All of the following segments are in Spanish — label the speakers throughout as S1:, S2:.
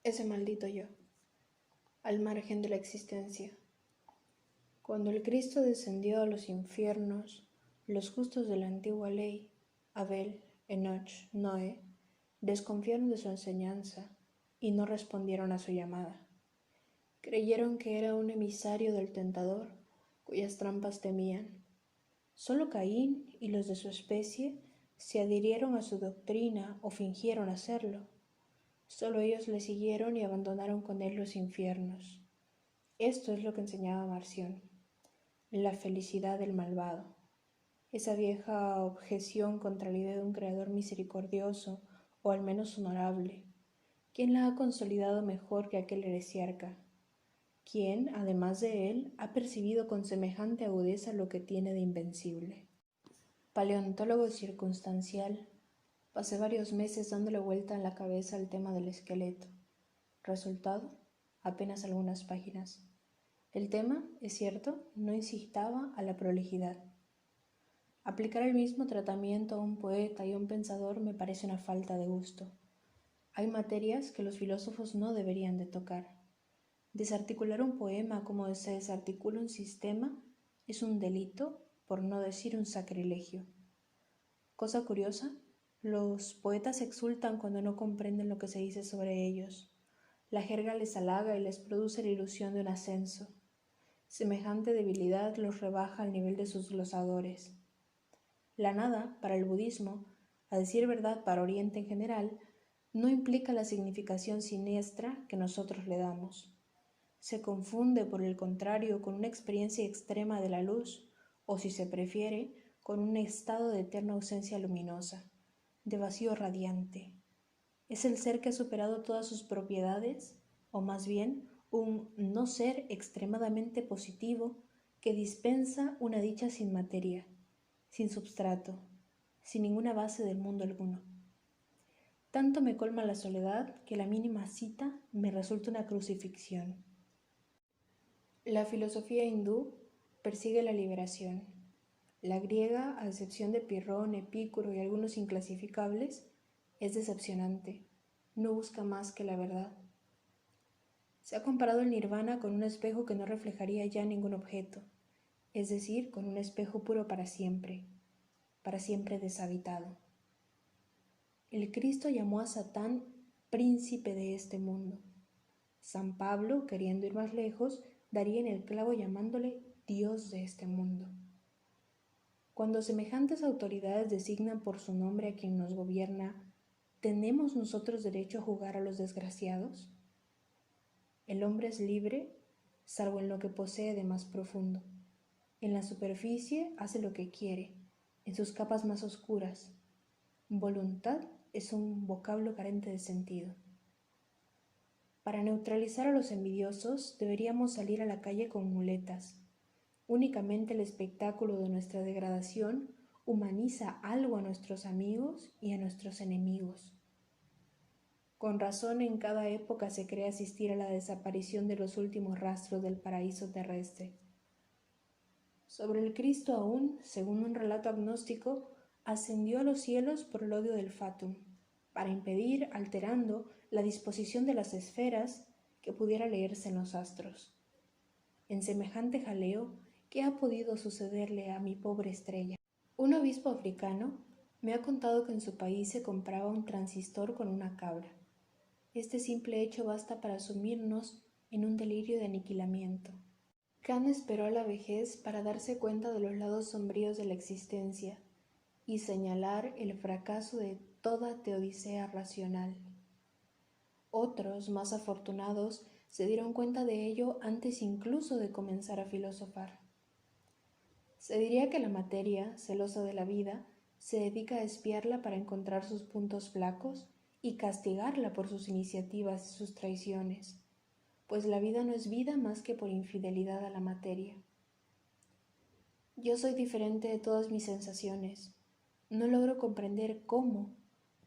S1: Ese maldito yo, al margen de la existencia. Cuando el Cristo descendió a los infiernos, los justos de la antigua ley, Abel, Enoch, Noé, desconfiaron de su enseñanza y no respondieron a su llamada. Creyeron que era un emisario del tentador, cuyas trampas temían. Solo Caín y los de su especie se adhirieron a su doctrina o fingieron hacerlo. Solo ellos le siguieron y abandonaron con él los infiernos. Esto es lo que enseñaba Marción, la felicidad del malvado, esa vieja objeción contra la idea de un creador misericordioso o al menos honorable. ¿Quién la ha consolidado mejor que aquel heresiarca? ¿Quién, además de él, ha percibido con semejante agudeza lo que tiene de invencible? Paleontólogo circunstancial, pasé varios meses dándole vuelta en la cabeza al tema del esqueleto. Resultado, apenas algunas páginas. El tema, es cierto, no incitaba a la prolijidad. Aplicar el mismo tratamiento a un poeta y a un pensador me parece una falta de gusto. Hay materias que los filósofos no deberían de tocar. Desarticular un poema como se desarticula un sistema es un delito, por no decir un sacrilegio. Cosa curiosa, los poetas exultan cuando no comprenden lo que se dice sobre ellos. La jerga les halaga y les produce la ilusión de un ascenso. Semejante debilidad los rebaja al nivel de sus glosadores. La nada, para el budismo, a decir verdad para Oriente en general, no implica la significación siniestra que nosotros le damos. Se confunde, por el contrario, con una experiencia extrema de la luz, o si se prefiere, con un estado de eterna ausencia luminosa, de vacío radiante. Es el ser que ha superado todas sus propiedades, o más bien, un no ser extremadamente positivo que dispensa una dicha sin materia, sin substrato, sin ninguna base del mundo alguno. Tanto me colma la soledad que la mínima cita me resulta una crucifixión. La filosofía hindú persigue la liberación. La griega, a excepción de Pirrón, Epicuro y algunos inclasificables, es decepcionante. No busca más que la verdad. Se ha comparado el nirvana con un espejo que no reflejaría ya ningún objeto, es decir, con un espejo puro para siempre deshabitado. El Cristo llamó a Satán príncipe de este mundo. San Pablo, queriendo ir más lejos, daría en el clavo llamándole Dios de este mundo. Cuando semejantes autoridades designan por su nombre a quien nos gobierna, ¿tenemos nosotros derecho a jugar a los desgraciados? El hombre es libre, salvo en lo que posee de más profundo. En la superficie hace lo que quiere, en sus capas más oscuras. Voluntad es un vocablo carente de sentido. Para neutralizar a los envidiosos deberíamos salir a la calle con muletas. Únicamente el espectáculo de nuestra degradación humaniza algo a nuestros amigos y a nuestros enemigos. Con razón en cada época se cree asistir a la desaparición de los últimos rastros del paraíso terrestre. Sobre el Cristo aún, según un relato agnóstico, ascendió a los cielos por el odio del fatum, para impedir, alterando, la disposición de las esferas que pudiera leerse en los astros. En semejante jaleo, ¿qué ha podido sucederle a mi pobre estrella? Un obispo africano me ha contado que en su país se compraba un transistor con una cabra. Este simple hecho basta para sumirnos en un delirio de aniquilamiento. Kant esperó a la vejez para darse cuenta de los lados sombríos de la existencia y señalar el fracaso de toda teodicea racional. Otros, más afortunados, se dieron cuenta de ello antes incluso de comenzar a filosofar. Se diría que la materia, celosa de la vida, se dedica a espiarla para encontrar sus puntos flacos y castigarla por sus iniciativas y sus traiciones, pues la vida no es vida más que por infidelidad a la materia. Yo soy diferente de todas mis sensaciones. No logro comprender cómo,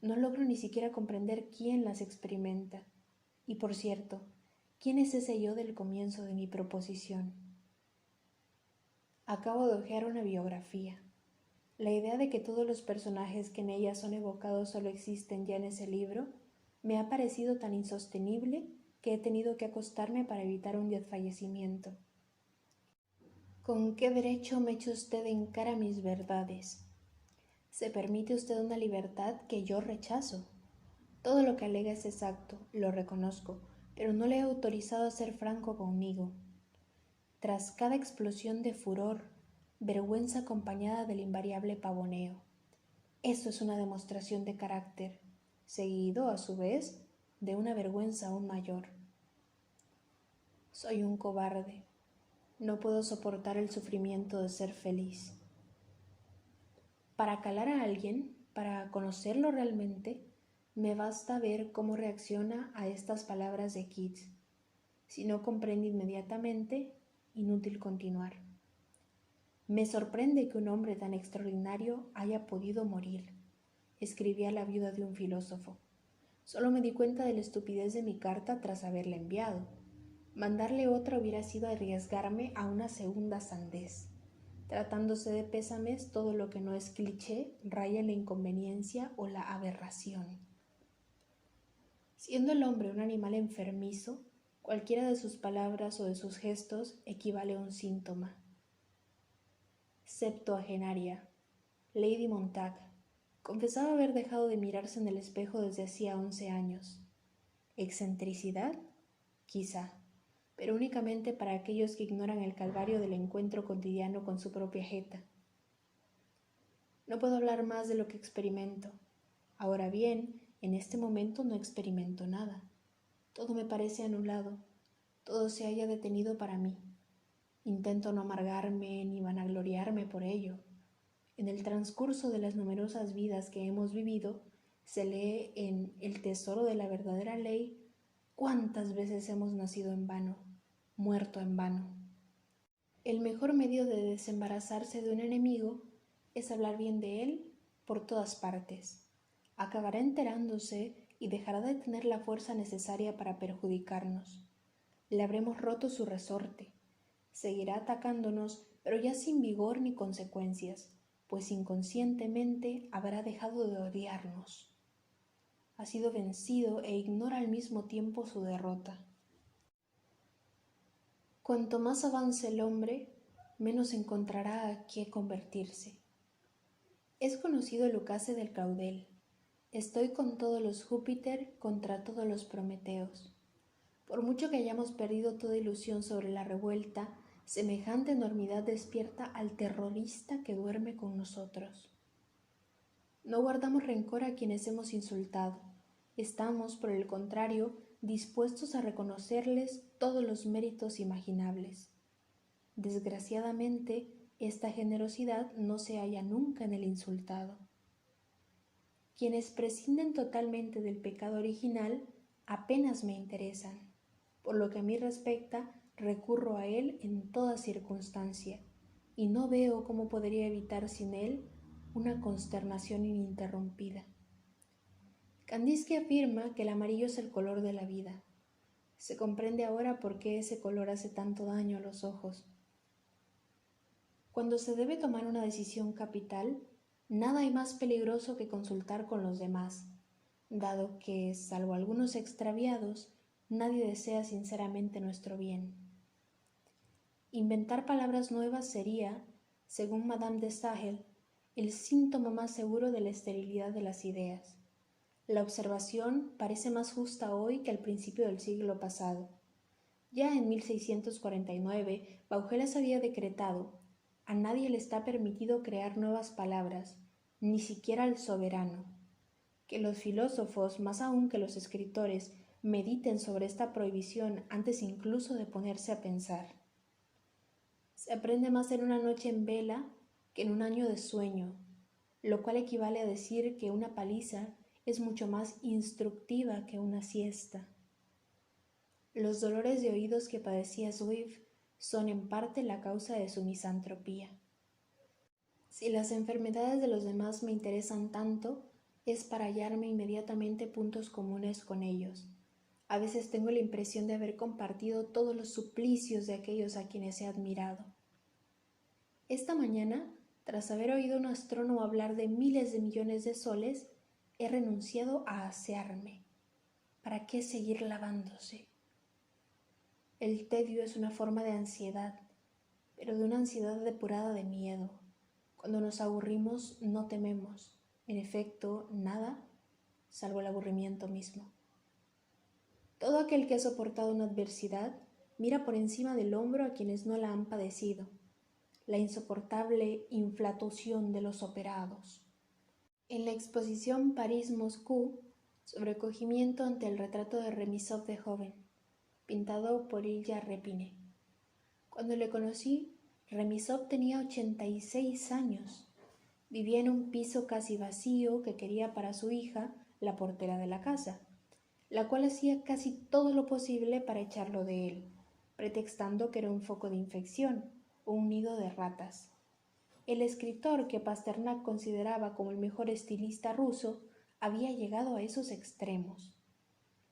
S1: no logro ni siquiera comprender quién las experimenta. Y por cierto, ¿quién es ese yo del comienzo de mi proposición? Acabo de hojear una biografía. La idea de que todos los personajes que en ella son evocados solo existen ya en ese libro me ha parecido tan insostenible que he tenido que acostarme para evitar un desfallecimiento. ¿Con qué derecho me echa usted en cara mis verdades? Se permite usted una libertad que yo rechazo. Todo lo que alega es exacto, lo reconozco, pero no le he autorizado a ser franco conmigo. Tras cada explosión de furor, vergüenza acompañada del invariable pavoneo. Eso es una demostración de carácter, seguido, a su vez, de una vergüenza aún mayor. Soy un cobarde. No puedo soportar el sufrimiento de ser feliz. Para calar a alguien, para conocerlo realmente, me basta ver cómo reacciona a estas palabras de Keats. Si no comprende inmediatamente, inútil continuar. Me sorprende que un hombre tan extraordinario haya podido morir, escribía la viuda de un filósofo. Solo me di cuenta de la estupidez de mi carta tras haberla enviado. Mandarle otra hubiera sido arriesgarme a una segunda sandez. Tratándose de pésames, todo lo que no es cliché raya en la inconveniencia o la aberración. Siendo el hombre un animal enfermizo, cualquiera de sus palabras o de sus gestos equivale a un síntoma. Septuagenaria, Lady Montague, confesaba haber dejado de mirarse en el espejo desde hacía 11 años. ¿Excentricidad? Quizá, pero únicamente para aquellos que ignoran el calvario del encuentro cotidiano con su propia jeta. No puedo hablar más de lo que experimento. Ahora bien, en este momento no experimento nada. Todo me parece anulado, todo se halla detenido para mí. Intento no amargarme ni vanagloriarme por ello. En el transcurso de las numerosas vidas que hemos vivido, se lee en El tesoro de la verdadera ley cuántas veces hemos nacido en vano, muerto en vano. El mejor medio de desembarazarse de un enemigo es hablar bien de él por todas partes. Acabará enterándose y dejará de tener la fuerza necesaria para perjudicarnos. Le habremos roto su resorte. Seguirá atacándonos, pero ya sin vigor ni consecuencias, pues inconscientemente habrá dejado de odiarnos. Ha sido vencido e ignora al mismo tiempo su derrota. Cuanto más avance el hombre, menos encontrará a qué convertirse. Es conocido el ucase del caudel. Estoy con todos los Júpiter contra todos los Prometeos. Por mucho que hayamos perdido toda ilusión sobre la revuelta, semejante enormidad despierta al terrorista que duerme con nosotros. No guardamos rencor a quienes hemos insultado. Estamos, por el contrario, dispuestos a reconocerles todos los méritos imaginables. Desgraciadamente, esta generosidad no se halla nunca en el insultado. Quienes prescinden totalmente del pecado original apenas me interesan. Por lo que a mí respecta, recurro a él en toda circunstancia, y no veo cómo podría evitar sin él una consternación ininterrumpida. Kandinsky afirma que el amarillo es el color de la vida. Se comprende ahora por qué ese color hace tanto daño a los ojos. Cuando se debe tomar una decisión capital, nada hay más peligroso que consultar con los demás, dado que, salvo algunos extraviados, nadie desea sinceramente nuestro bien. Inventar palabras nuevas sería, según Madame de Staël, el síntoma más seguro de la esterilidad de las ideas. La observación parece más justa hoy que al principio del siglo pasado. Ya en 1649, Baugelas había decretado: a nadie le está permitido crear nuevas palabras, ni siquiera al soberano. Que los filósofos, más aún que los escritores, mediten sobre esta prohibición antes incluso de ponerse a pensar. Se aprende más en una noche en vela que en un año de sueño, lo cual equivale a decir que una paliza es mucho más instructiva que una siesta. Los dolores de oídos que padecía Swift son en parte la causa de su misantropía. Si las enfermedades de los demás me interesan tanto, es para hallarme inmediatamente puntos comunes con ellos. A veces tengo la impresión de haber compartido todos los suplicios de aquellos a quienes he admirado. Esta mañana, tras haber oído a un astrónomo hablar de miles de millones de soles, he renunciado a asearme. ¿Para qué seguir lavándose? El tedio es una forma de ansiedad, pero de una ansiedad depurada de miedo. Cuando nos aburrimos no tememos, en efecto, nada, salvo el aburrimiento mismo. Todo aquel que ha soportado una adversidad mira por encima del hombro a quienes no la han padecido, la insoportable inflatuación de los operados. En la exposición París-Moscú, sobrecogimiento ante el retrato de Remisov de joven, pintado por Ilya Repine. Cuando le conocí, Remisov tenía 86 años. Vivía en un piso casi vacío que quería para su hija, la portera de la casa, la cual hacía casi todo lo posible para echarlo de él, pretextando que era un foco de infección o un nido de ratas. El escritor que Pasternak consideraba como el mejor estilista ruso había llegado a esos extremos.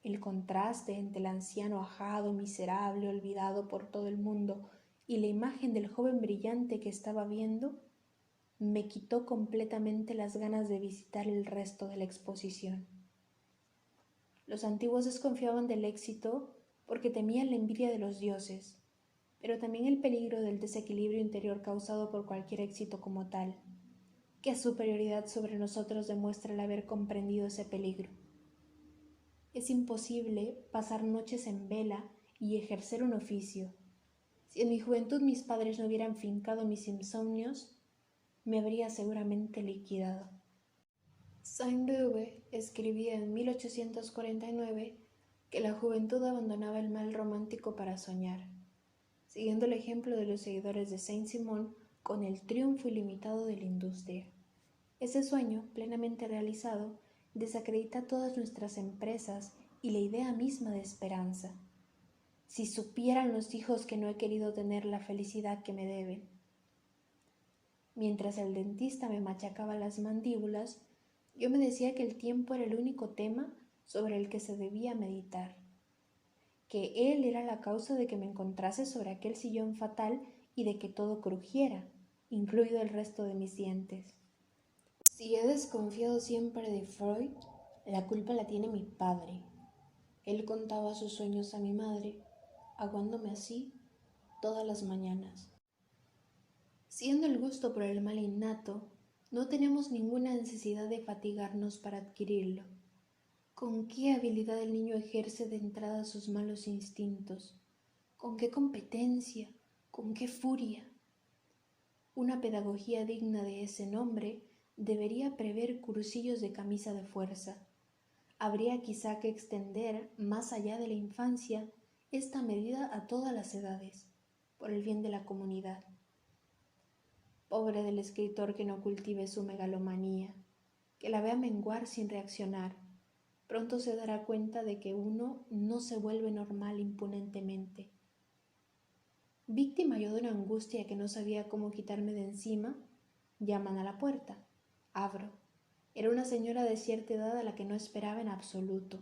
S1: El contraste entre el anciano ajado, miserable, olvidado por todo el mundo, y la imagen del joven brillante que estaba viendo, me quitó completamente las ganas de visitar el resto de la exposición. Los antiguos desconfiaban del éxito porque temían la envidia de los dioses, pero también el peligro del desequilibrio interior causado por cualquier éxito como tal. ¿Qué superioridad sobre nosotros demuestra el haber comprendido ese peligro? Es imposible pasar noches en vela y ejercer un oficio. Si en mi juventud mis padres no hubieran fincado mis insomnios, me habría seguramente liquidado. Sainte-Beuve escribía en 1849 que la juventud abandonaba el mal romántico para soñar, siguiendo el ejemplo de los seguidores de Saint-Simon con el triunfo ilimitado de la industria. Ese sueño, plenamente realizado, desacredita todas nuestras empresas y la idea misma de esperanza. Si supieran los hijos que no he querido tener la felicidad que me deben. Mientras el dentista me machacaba las mandíbulas, yo me decía que el tiempo era el único tema sobre el que se debía meditar, que él era la causa de que me encontrase sobre aquel sillón fatal y de que todo crujiera, incluido el resto de mis dientes. Si he desconfiado siempre de Freud, la culpa la tiene mi padre. Él contaba sus sueños a mi madre, aguándome así todas las mañanas. Siendo el gusto por el mal innato, no tenemos ninguna necesidad de fatigarnos para adquirirlo. ¿Con qué habilidad el niño ejerce de entrada sus malos instintos? ¿Con qué competencia? ¿Con qué furia? Una pedagogía digna de ese nombre debería prever cursillos de camisa de fuerza. Habría quizá que extender, más allá de la infancia, esta medida a todas las edades, por el bien de la comunidad. Pobre del escritor que no cultive su megalomanía, que la vea menguar sin reaccionar. Pronto se dará cuenta de que uno no se vuelve normal impunentemente. Víctima yo de una angustia que no sabía cómo quitarme de encima, llaman a la puerta. Abro. Era una señora de cierta edad a la que no esperaba en absoluto.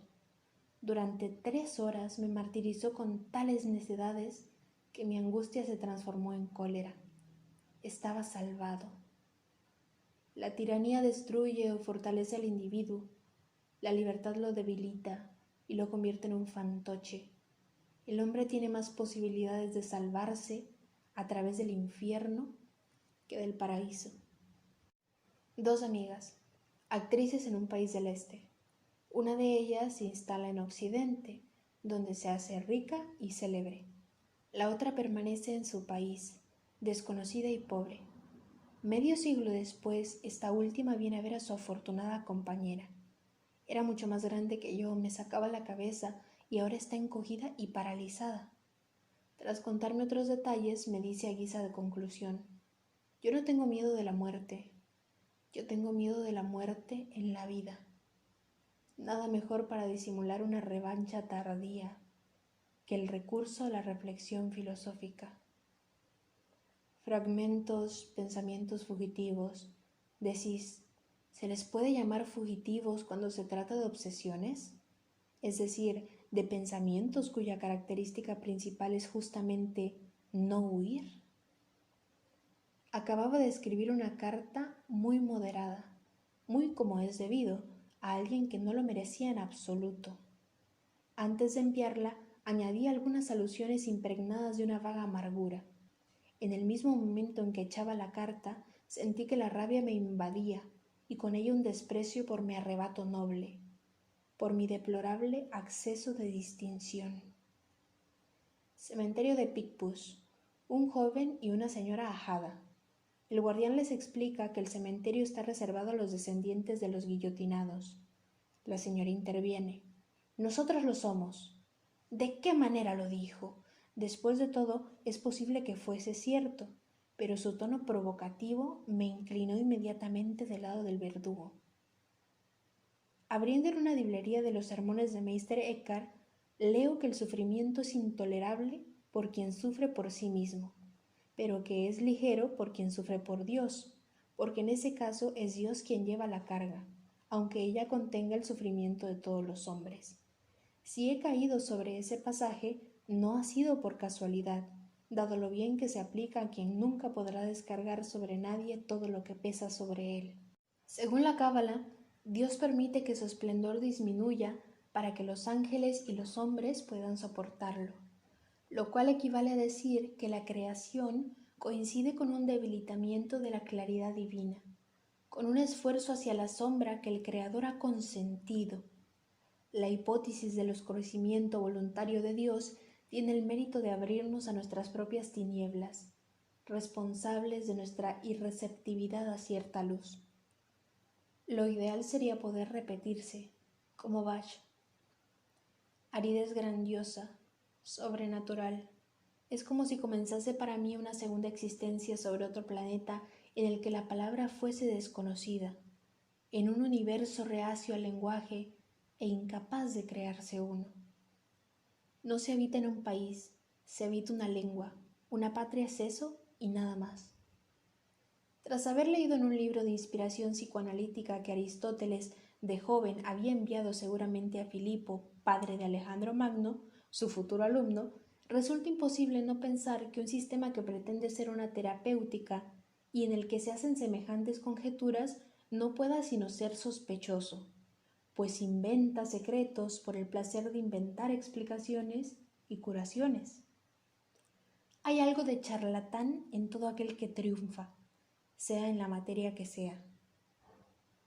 S1: Durante 3 horas me martirizó con tales necedades que mi angustia se transformó en cólera. Estaba salvado. La tiranía destruye o fortalece al individuo. La libertad lo debilita y lo convierte en un fantoche. El hombre tiene más posibilidades de salvarse a través del infierno que del paraíso. 2 amigas, actrices en un país del este. Una de ellas se instala en Occidente, donde se hace rica y célebre. La otra permanece en su país, desconocida y pobre. Medio siglo después, esta última viene a ver a su afortunada compañera. Era mucho más grande que yo, me sacaba la cabeza y ahora está encogida y paralizada. Tras contarme otros detalles, me dice a guisa de conclusión: yo no tengo miedo de la muerte, yo tengo miedo de la muerte en la vida. Nada mejor para disimular una revancha tardía que el recurso a la reflexión filosófica. Fragmentos, pensamientos fugitivos. Decís, ¿se les puede llamar fugitivos cuando se trata de obsesiones? Es decir, de pensamientos cuya característica principal es justamente no huir. Acababa de escribir una carta muy moderada, muy como es debido, a alguien que no lo merecía en absoluto. Antes de enviarla, añadí algunas alusiones impregnadas de una vaga amargura. En el mismo momento en que echaba la carta, sentí que la rabia me invadía y con ella un desprecio por mi arrebato noble, por mi deplorable acceso de distinción. Cementerio de Picpus. Un joven y una señora ajada. El guardián les explica que el cementerio está reservado a los descendientes de los guillotinados. La señora interviene. Nosotros lo somos. ¿De qué manera lo dijo? Después de todo, es posible que fuese cierto, pero su tono provocativo me inclinó inmediatamente del lado del verdugo. Abriendo en una librería de los sermones de Meister Eckhart, leo que el sufrimiento es intolerable por quien sufre por sí mismo, pero que es ligero por quien sufre por Dios, porque en ese caso es Dios quien lleva la carga, aunque ella contenga el sufrimiento de todos los hombres. Si he caído sobre ese pasaje, no ha sido por casualidad, dado lo bien que se aplica a quien nunca podrá descargar sobre nadie todo lo que pesa sobre él. Según la Cábala, Dios permite que su esplendor disminuya para que los ángeles y los hombres puedan soportarlo, lo cual equivale a decir que la creación coincide con un debilitamiento de la claridad divina, con un esfuerzo hacia la sombra que el Creador ha consentido. La hipótesis del oscurecimiento voluntario de Dios tiene el mérito de abrirnos a nuestras propias tinieblas, responsables de nuestra irreceptividad a cierta luz. Lo ideal sería poder repetirse, como Bach. Aridez grandiosa, sobrenatural. Es como si comenzase para mí una segunda existencia sobre otro planeta en el que la palabra fuese desconocida, en un universo reacio al lenguaje e incapaz de crearse uno. No se habita en un país, se habita una lengua, una patria es eso y nada más. Tras haber leído en un libro de inspiración psicoanalítica que Aristóteles de joven había enviado seguramente a Filipo, padre de Alejandro Magno, su futuro alumno, resulta imposible no pensar que un sistema que pretende ser una terapéutica y en el que se hacen semejantes conjeturas no pueda sino ser sospechoso, pues inventa secretos por el placer de inventar explicaciones y curaciones. Hay algo de charlatán en todo aquel que triunfa, sea en la materia que sea.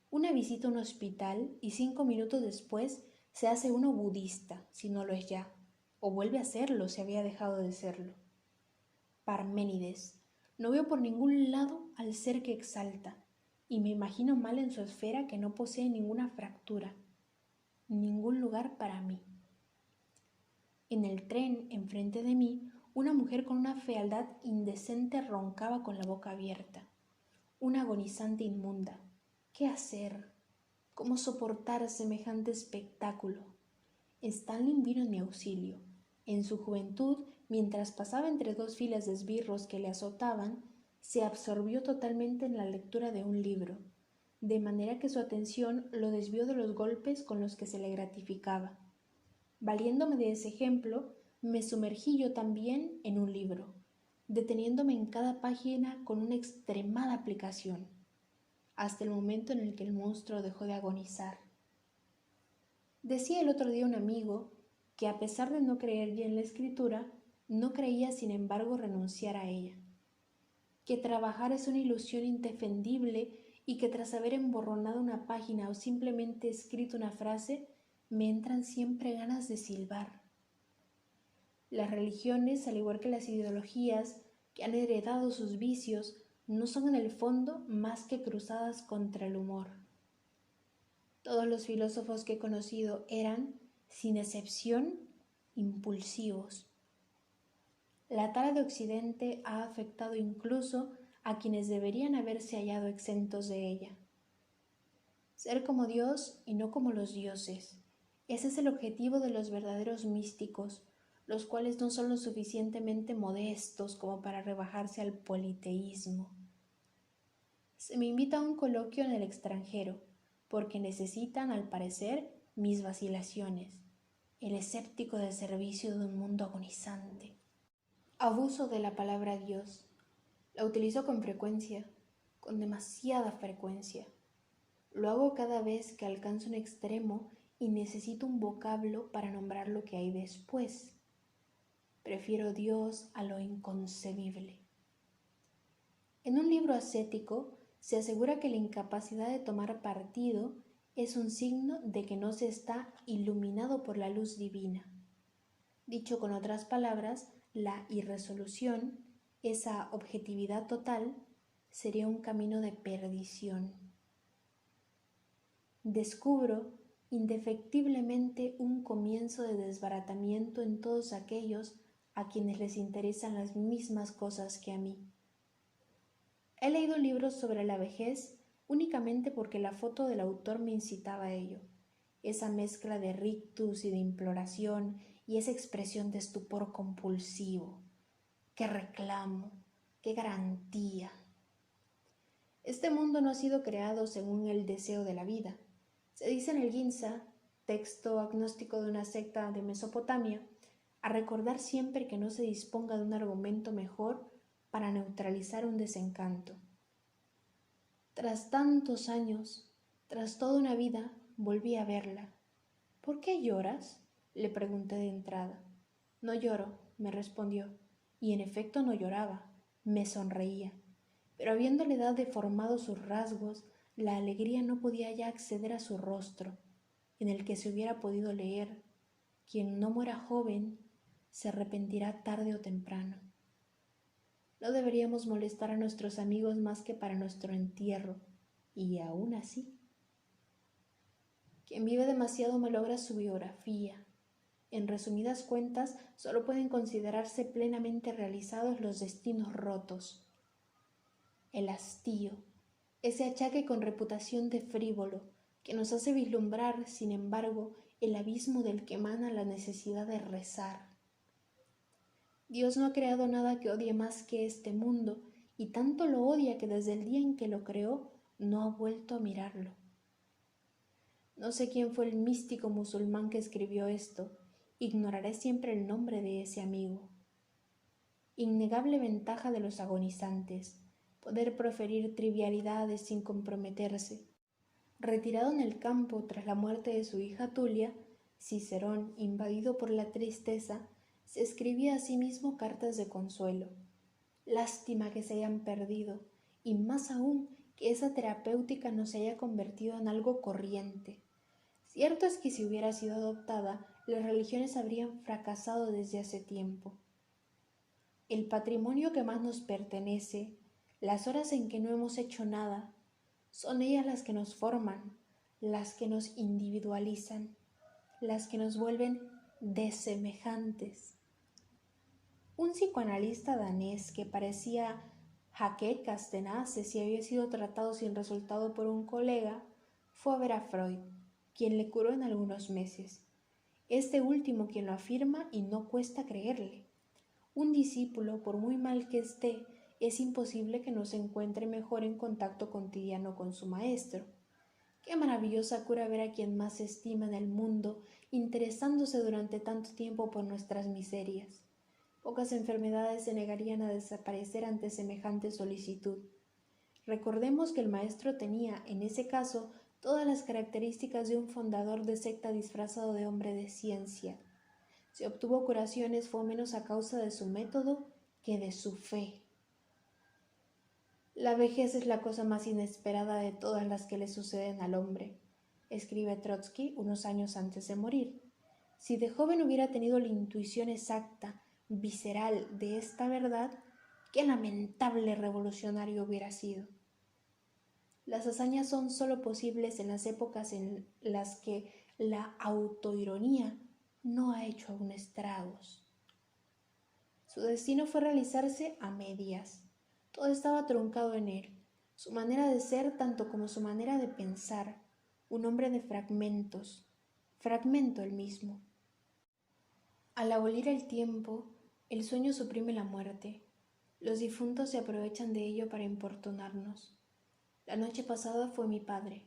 S1: Una visita a un hospital y 5 minutos después se hace uno budista, si no lo es ya, o vuelve a serlo si había dejado de serlo. Parménides, no veo por ningún lado al ser que exalta, y me imagino mal en su esfera que no posee ninguna fractura, ningún lugar para mí. En el tren, enfrente de mí, una mujer con una fealdad indecente roncaba con la boca abierta. Una agonizante inmunda. ¿Qué hacer? ¿Cómo soportar semejante espectáculo? Stanley vino en mi auxilio. En su juventud, mientras pasaba entre dos filas de esbirros que le azotaban, se absorbió totalmente en la lectura de un libro, de manera que su atención lo desvió de los golpes con los que se le gratificaba. Valiéndome de ese ejemplo, me sumergí yo también en un libro, deteniéndome en cada página con una extremada aplicación, hasta el momento en el que el monstruo dejó de agonizar. Decía el otro día un amigo que a pesar de no creer ya en la escritura, no creía sin embargo renunciar a ella, que trabajar es una ilusión indefendible y que tras haber emborronado una página o simplemente escrito una frase, me entran siempre ganas de silbar. Las religiones, al igual que las ideologías que han heredado sus vicios, no son en el fondo más que cruzadas contra el humor. Todos los filósofos que he conocido eran, sin excepción, impulsivos. La tara de Occidente ha afectado incluso a quienes deberían haberse hallado exentos de ella. Ser como Dios y no como los dioses. Ese es el objetivo de los verdaderos místicos, los cuales no son lo suficientemente modestos como para rebajarse al politeísmo. Se me invita a un coloquio en el extranjero, porque necesitan, al parecer, mis vacilaciones, el escéptico de servicio de un mundo agonizante. Abuso de la palabra Dios. La utilizo con frecuencia, con demasiada frecuencia. Lo hago cada vez que alcanzo un extremo y necesito un vocablo para nombrar lo que hay después. Prefiero Dios a lo inconcebible. En un libro ascético se asegura que la incapacidad de tomar partido es un signo de que no se está iluminado por la luz divina. Dicho con otras palabras, la irresolución, esa objetividad total, sería un camino de perdición. Descubro indefectiblemente un comienzo de desbaratamiento en todos aquellos a quienes les interesan las mismas cosas que a mí. He leído libros sobre la vejez únicamente porque la foto del autor me incitaba a ello, esa mezcla de rictus y de imploración y esa expresión de estupor compulsivo. ¡Qué reclamo! ¡Qué garantía! Este mundo no ha sido creado según el deseo de la vida. Se dice en el Ginza, texto agnóstico de una secta de Mesopotamia, a recordar siempre que no se disponga de un argumento mejor para neutralizar un desencanto. Tras tantos años, tras toda una vida, volví a verla. ¿Por qué lloras?, le pregunté de entrada. No lloro, me respondió, y en efecto no lloraba, me sonreía. Pero habiéndole edad deformado sus rasgos, la alegría no podía ya acceder a su rostro, en el que se hubiera podido leer: quien no muera joven, se arrepentirá tarde o temprano. No deberíamos molestar a nuestros amigos más que para nuestro entierro, y aún así. Quien vive demasiado malogra su biografía. En resumidas cuentas, solo pueden considerarse plenamente realizados los destinos rotos. El hastío, ese achaque con reputación de frívolo, que nos hace vislumbrar, sin embargo, el abismo del que emana la necesidad de rezar. Dios no ha creado nada que odie más que este mundo, y tanto lo odia que desde el día en que lo creó no ha vuelto a mirarlo. No sé quién fue el místico musulmán que escribió esto, ignoraré siempre el nombre de ese amigo. Innegable ventaja de los agonizantes, poder proferir trivialidades sin comprometerse. Retirado en el campo tras la muerte de su hija Tulia, Cicerón, invadido por la tristeza, se escribía a sí mismo cartas de consuelo. Lástima que se hayan perdido, y más aún que esa terapéutica no se haya convertido en algo corriente. Cierto es que si hubiera sido adoptada, las religiones habrían fracasado desde hace tiempo. El patrimonio que más nos pertenece, las horas en que no hemos hecho nada, son ellas las que nos forman, las que nos individualizan, las que nos vuelven desemejantes. Un psicoanalista danés que parecía jaquecas tenaces y había sido tratado sin resultado por un colega, fue a ver a Freud, quien le curó en algunos meses. Este último quien lo afirma y no cuesta creerle. Un discípulo, por muy mal que esté, es imposible que no se encuentre mejor en contacto cotidiano con su maestro. Qué maravillosa cura ver a quien más se estima en el mundo interesándose durante tanto tiempo por nuestras miserias. Pocas enfermedades se negarían a desaparecer ante semejante solicitud. Recordemos que el maestro tenía, en ese caso, todas las características de un fundador de secta disfrazado de hombre de ciencia. Si obtuvo curaciones fue menos a causa de su método que de su fe. La vejez es la cosa más inesperada de todas las que le suceden al hombre, escribe Trotsky unos años antes de morir. Si de joven hubiera tenido la intuición exacta, visceral de esta verdad, qué lamentable revolucionario hubiera sido. Las hazañas son sólo posibles en las épocas en las que la autoironía no ha hecho aún estragos. Su destino fue realizarse a medias. Todo estaba truncado en él, su manera de ser tanto como su manera de pensar, un hombre de fragmentos, fragmento el mismo. Al abolir el tiempo, el sueño suprime la muerte. Los difuntos se aprovechan de ello para importunarnos. La noche pasada fue mi padre.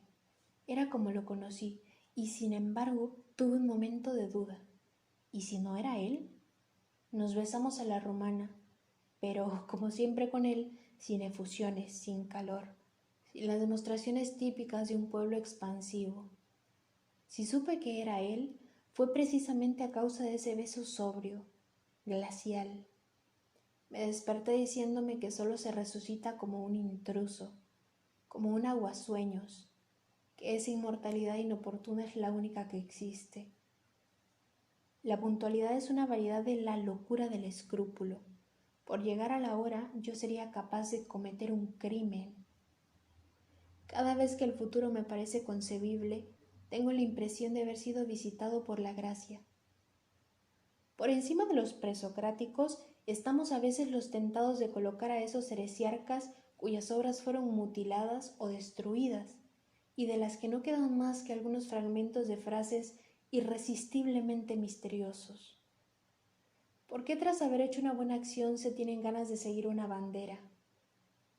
S1: Era como lo conocí, y sin embargo tuve un momento de duda. ¿Y si no era él? Nos besamos a la romana, pero, como siempre con él, sin efusiones, sin calor, sin las demostraciones típicas de un pueblo expansivo. Si supe que era él, fue precisamente a causa de ese beso sobrio, glacial. Me desperté diciéndome que solo se resucita como un intruso, como un aguasueños, que esa inmortalidad inoportuna es la única que existe. La puntualidad es una variedad de la locura del escrúpulo. Por llegar a la hora, yo sería capaz de cometer un crimen. Cada vez que el futuro me parece concebible, tengo la impresión de haber sido visitado por la gracia. Por encima de los presocráticos, estamos a veces los tentados de colocar a esos heresiarcas cuyas obras fueron mutiladas o destruidas, y de las que no quedan más que algunos fragmentos de frases irresistiblemente misteriosos. ¿Por qué tras haber hecho una buena acción se tienen ganas de seguir una bandera?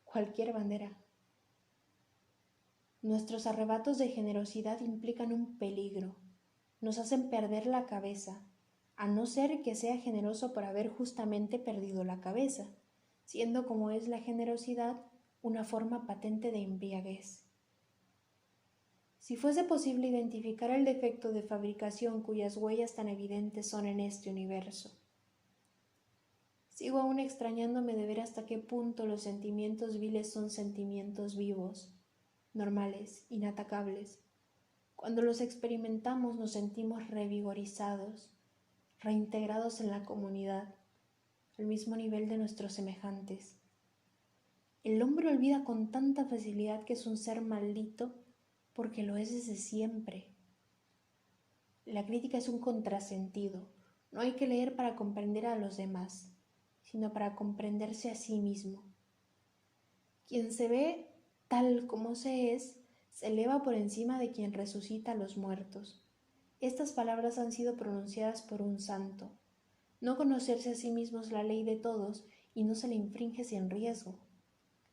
S1: Cualquier bandera. Nuestros arrebatos de generosidad implican un peligro, nos hacen perder la cabeza, a no ser que sea generoso por haber justamente perdido la cabeza, siendo como es la generosidad una forma patente de embriaguez. Si fuese posible identificar el defecto de fabricación cuyas huellas tan evidentes son en este universo. Sigo aún extrañándome de ver hasta qué punto los sentimientos viles son sentimientos vivos, normales, inatacables. Cuando los experimentamos nos sentimos revigorizados, reintegrados en la comunidad, al mismo nivel de nuestros semejantes. El hombre olvida con tanta facilidad que es un ser maldito porque lo es desde siempre. La crítica es un contrasentido. No hay que leer para comprender a los demás, sino para comprenderse a sí mismo. Quien se ve tal como se es, se eleva por encima de quien resucita a los muertos. Estas palabras han sido pronunciadas por un santo. No conocerse a sí mismo es la ley de todos y no se la infringe sin riesgo.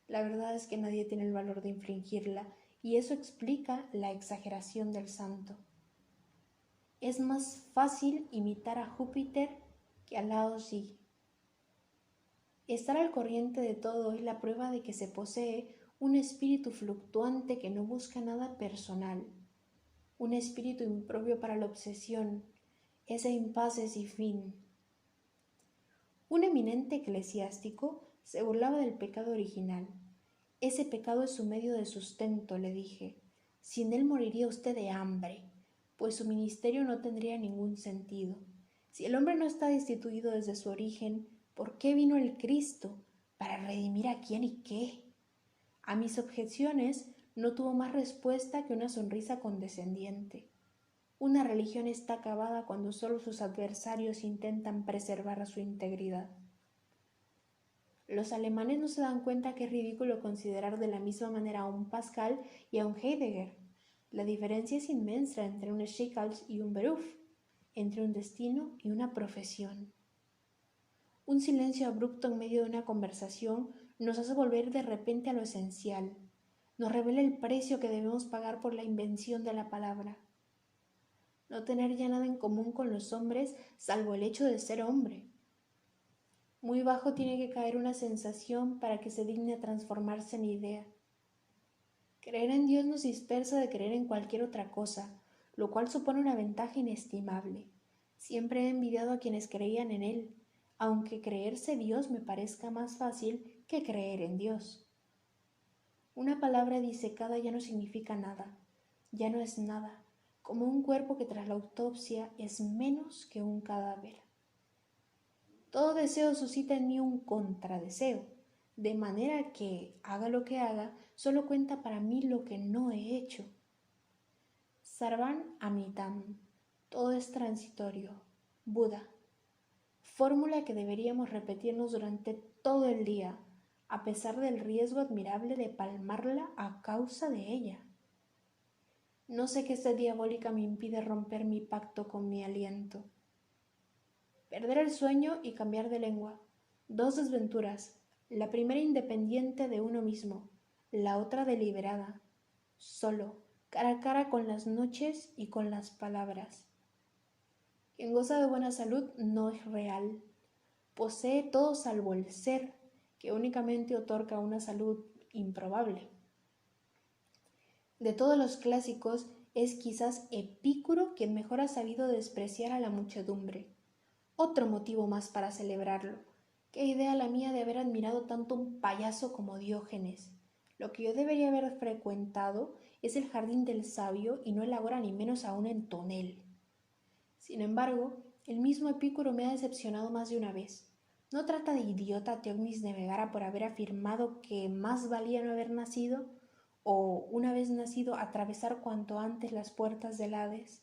S1: La verdad es que nadie tiene el valor de infringirla y eso explica la exageración del santo. Es más fácil imitar a Júpiter que a Lao Tzu. Estar al corriente de todo es la prueba de que se posee un espíritu fluctuante que no busca nada personal, un espíritu impropio para la obsesión, ese impasse sin fin. Un eminente eclesiástico se burlaba del pecado original. Ese pecado es su medio de sustento, le dije. Sin él moriría usted de hambre, pues su ministerio no tendría ningún sentido. Si el hombre no está destituido desde su origen, ¿por qué vino el Cristo? ¿Para redimir a quién y qué? A mis objeciones no tuvo más respuesta que una sonrisa condescendiente. Una religión está acabada cuando solo sus adversarios intentan preservar su integridad. Los alemanes no se dan cuenta que es ridículo considerar de la misma manera a un Pascal y a un Heidegger. La diferencia es inmensa entre un Schicklgeld y un Beruf, entre un destino y una profesión. Un silencio abrupto en medio de una conversación nos hace volver de repente a lo esencial, nos revela el precio que debemos pagar por la invención de la palabra. No tener ya nada en común con los hombres salvo el hecho de ser hombre. Muy bajo tiene que caer una sensación para que se digne transformarse en idea. Creer en Dios nos dispersa de creer en cualquier otra cosa, lo cual supone una ventaja inestimable. Siempre he envidiado a quienes creían en Él, aunque creerse Dios me parezca más fácil que creer en Dios. Una palabra disecada ya no significa nada, ya no es nada, como un cuerpo que tras la autopsia es menos que un cadáver. Todo deseo suscita en mí un contradeseo, de manera que, haga lo que haga, solo cuenta para mí lo que no he hecho. Sarvan Amritam, todo es transitorio. Buda, fórmula que deberíamos repetirnos durante todo el día, a pesar del riesgo admirable de palmarla a causa de ella. No sé qué sed diabólica me impide romper mi pacto con mi aliento. Perder el sueño y cambiar de lengua. Dos desventuras, la primera independiente de uno mismo, la otra deliberada, solo, cara a cara con las noches y con las palabras. Quien goza de buena salud no es real, posee todo salvo el ser, que únicamente otorga una salud improbable. De todos los clásicos, es quizás Epicuro quien mejor ha sabido despreciar a la muchedumbre. Otro motivo más para celebrarlo. Qué idea la mía de haber admirado tanto un payaso como Diógenes. Lo que yo debería haber frecuentado es el jardín del sabio y no el agora ni menos aún en tonel. Sin embargo, el mismo Epicuro me ha decepcionado más de una vez. ¿No trata de idiota Teognis de Megara por haber afirmado que más valía no haber nacido, o, una vez nacido, atravesar cuanto antes las puertas del Hades?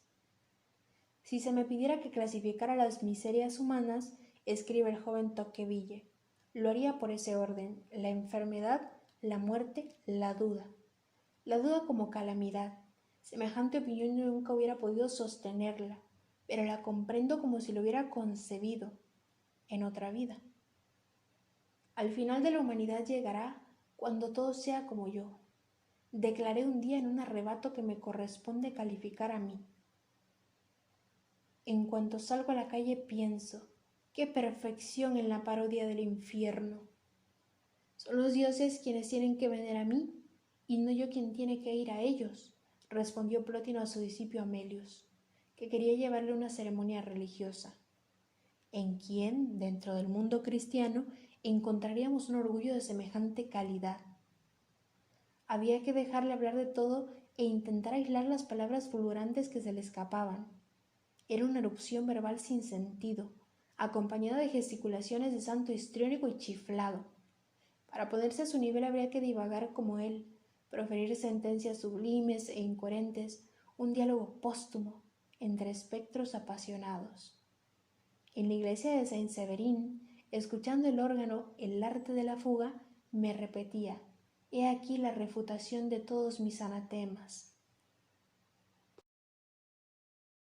S1: Si se me pidiera que clasificara las miserias humanas, escribe el joven Tocqueville, lo haría por ese orden: la enfermedad, la muerte, la duda. La duda como calamidad. Semejante opinión yo nunca hubiera podido sostenerla, pero la comprendo como si lo hubiera concebido en otra vida. Al final de la humanidad llegará cuando todo sea como yo. Declaré un día en un arrebato que me corresponde calificar a mí. En cuanto salgo a la calle pienso, qué perfección en la parodia del infierno. Son los dioses quienes tienen que venir a mí, y no yo quien tiene que ir a ellos, respondió Plotino a su discípulo Amelius, que quería llevarle una ceremonia religiosa. ¿En quién, dentro del mundo cristiano, encontraríamos un orgullo de semejante calidad? Había que dejarle hablar de todo e intentar aislar las palabras fulgurantes que se le escapaban. Era una erupción verbal sin sentido, acompañada de gesticulaciones de santo histriónico y chiflado. Para ponerse a su nivel habría que divagar como él, proferir sentencias sublimes e incoherentes, un diálogo póstumo entre espectros apasionados. En la iglesia de Saint Severin, escuchando el órgano El arte de la fuga, me repetía: he aquí la refutación de todos mis anatemas.